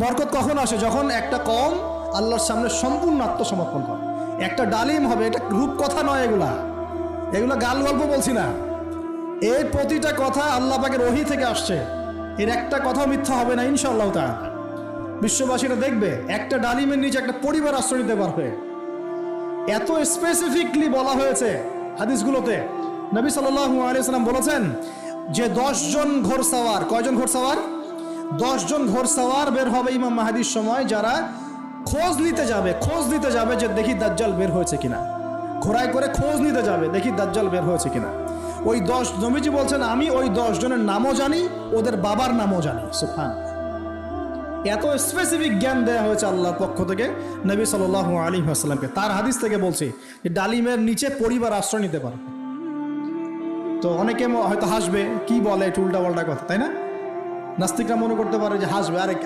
বরকত কখন আসে? যখন একটা কওম আল্লাহর সামনে সম্পূর্ণ আত্মসমর্পণ করে। একটা ডালিম হবে, এটা রূপকথা নয়, এগুলা গাল গল্প বলছি না। এই প্রতিটা কথা আল্লাহ পাকের ওহী থেকে আসছে, এর একটা কথাও মিথ্যা হবে না ইনশাআল্লাহ তাআলা। বিশ্ববাসীরা দেখবে একটা ডালিমের নিচে একটা পরিবার আশ্রয় নিতে পারবে। এত স্পেসিফিকলি বলা হয়েছে হাদিসগুলোতে। নবী সাল্লাল্লাহু আলাইহি ওয়াসাল্লাম বলেছেন যে 10 জন ঘোড়সওয়ার, কয়জন ঘোড়সওয়ার? 10 জন ঘোড়সওয়ার বের হবে ইমাম মাহদির সময়, যারা খোঁজ নিতে যাবে যে দেখি দাজ্জাল বের হয়েছে কিনা। ঘোড়ায় করে খোঁজ নিতে যাবে, দেখি দাজ্জাল বের হয়েছে কিনা। ওই 10, নবীজি বলছেন আমি ওই 10 জনের নামও জানি, ওদের বাবার নামও জানি। সুবহানাল্লাহ। এত স্পেসিফিক জ্ঞান দেওয়া হয়েছে আল্লাহর পক্ষ থেকে নবী সাল্লাল্লাহু আলাইহি ওয়াসাল্লামকে। তার হাদিস থেকে বলছি যে ডালিমের নিচে পরিবার আশ্রয় নিতে পারবে। তো অনেকে হয়তো হাসবে, কি বলে একটু উল্টা পাল্টা কথা, তাই না? নাস্তিকরা মনে করতে পারে যে হাসবে, আরে